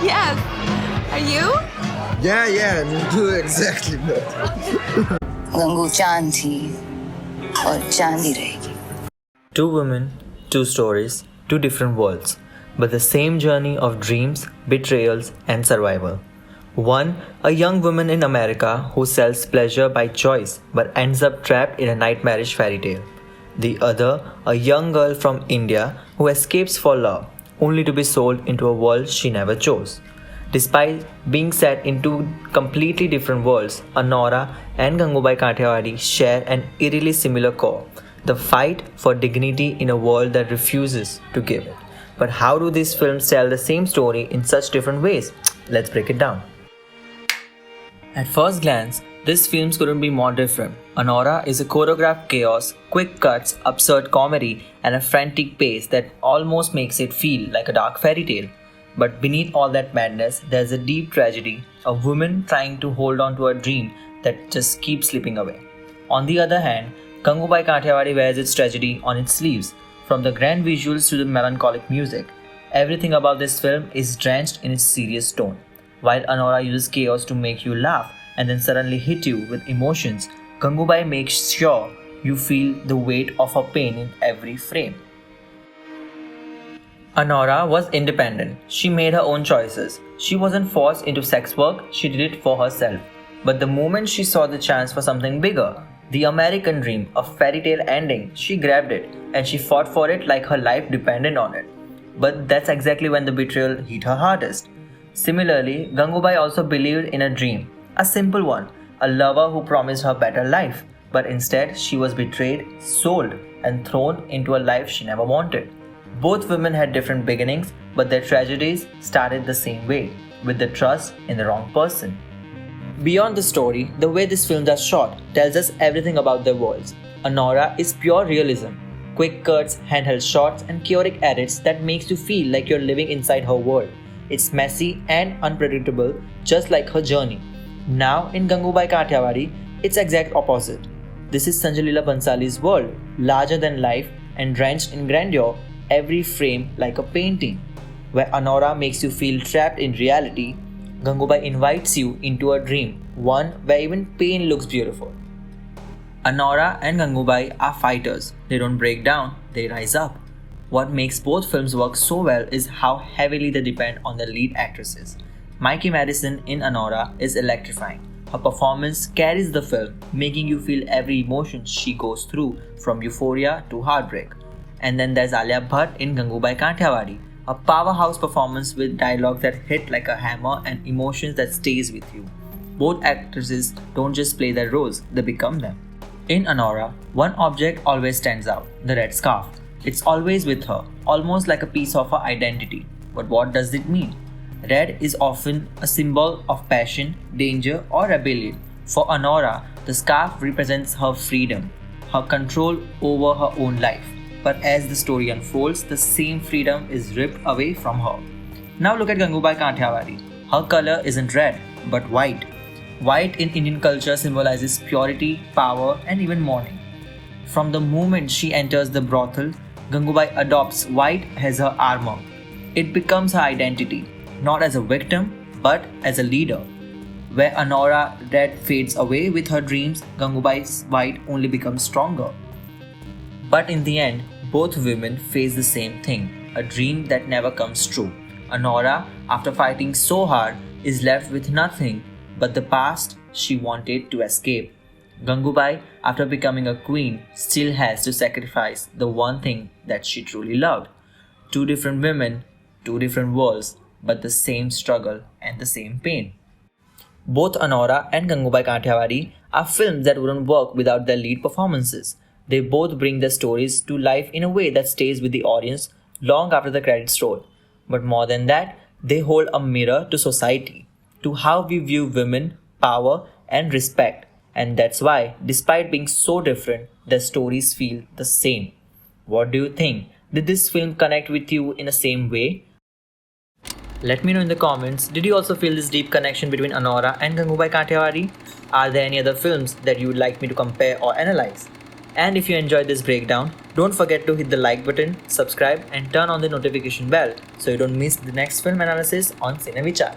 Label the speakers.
Speaker 1: Yes. Are you?
Speaker 2: Yeah, me too, exactly.
Speaker 3: Gangu चांद थी और चांद ही रहेगी.
Speaker 4: Two women, two stories, two different worlds, but the same journey of dreams, betrayals, and survival. One, a young woman in America who sells pleasure by choice but ends up trapped in a nightmarish fairy tale. The other, a young girl from India who escapes for love, only to be sold into a world she never chose. Despite being set in two completely different worlds, Anora and Gangubai Kathiawadi share an eerily similar core: the fight for dignity in a world that refuses to give it. But how do these films tell the same story in such different ways? Let's break it down. At first glance, these films couldn't be more different. Anora is a choreographed chaos, quick cuts, absurd comedy, and a frantic pace that almost makes it feel like a dark fairy tale. But beneath all that madness, there's a deep tragedy, a woman trying to hold on to a dream that just keeps slipping away. On the other hand, Gangubai Kathiawadi wears its tragedy on its sleeves. From the grand visuals to the melancholic music, everything about this film is drenched in its serious tone. While Anora uses chaos to make you laugh and then suddenly hit you with emotions, Gangubai makes sure you feel the weight of her pain in every frame. Anora was independent. She made her own choices. She wasn't forced into sex work, she did it for herself. But the moment she saw the chance for something bigger, the American dream, a fairy tale ending, she grabbed it and she fought for it like her life depended on it. But that's exactly when the betrayal hit her hardest. Similarly, Gangubai also believed in a dream, a simple one, a lover who promised her better life, but instead she was betrayed, sold, and thrown into a life she never wanted. Both women had different beginnings, but their tragedies started the same way, with the trust in the wrong person. Beyond the story, the way these films are shot tells us everything about their worlds. Anora is pure realism, quick cuts, handheld shots, and chaotic edits that makes you feel like you're living inside her world. It's messy and unpredictable, just like her journey. Now, in Gangubai Kathiawadi, it's exact opposite. This is Sanjay Leela Bhansali's world, larger than life and drenched in grandeur, every frame like a painting. Where Anora makes you feel trapped in reality, Gangubai invites you into a dream, one where even pain looks beautiful. Anora and Gangubai are fighters. They don't break down, they rise up. What makes both films work so well is how heavily they depend on the lead actresses. Mikey Madison in Anora is electrifying. Her performance carries the film, making you feel every emotion she goes through, from euphoria to heartbreak. And then there's Alia Bhatt in Gangubai Kathiawadi, a powerhouse performance with dialogue that hit like a hammer and emotions that stays with you. Both actresses don't just play their roles, they become them. In Anora, one object always stands out, the red scarf. It's always with her, almost like a piece of her identity. But what does it mean? Red is often a symbol of passion, danger, or rebellion. For Anora, the scarf represents her freedom, her control over her own life. But as the story unfolds, the same freedom is ripped away from her. Now look at Gangubai Kathiawadi. Her color isn't red, but white. White in Indian culture symbolizes purity, power, and even mourning. From the moment she enters the brothel, Gangubai adopts white as her armor. It becomes her identity, not as a victim, but as a leader. Where Anora red fades away with her dreams, Gangubai's white only becomes stronger. But in the end, both women face the same thing, a dream that never comes true. Anora, after fighting so hard, is left with nothing but the past she wanted to escape. Gangubai, after becoming a queen, still has to sacrifice the one thing that she truly loved. Two different women, two different worlds, but the same struggle and the same pain. Both Anora and Gangubai Kathiawadi are films that wouldn't work without their lead performances. They both bring their stories to life in a way that stays with the audience long after the credits roll. But more than that, they hold a mirror to society, to how we view women, power, and respect. And that's why, despite being so different, their stories feel the same. What do you think? Did this film connect with you in the same way? Let me know in the comments, did you also feel this deep connection between Anora and Gangubai Kathiawadi? Are there any other films that you would like me to compare or analyze? And if you enjoyed this breakdown, don't forget to hit the like button, subscribe, and turn on the notification bell so you don't miss the next film analysis on Cinevichar.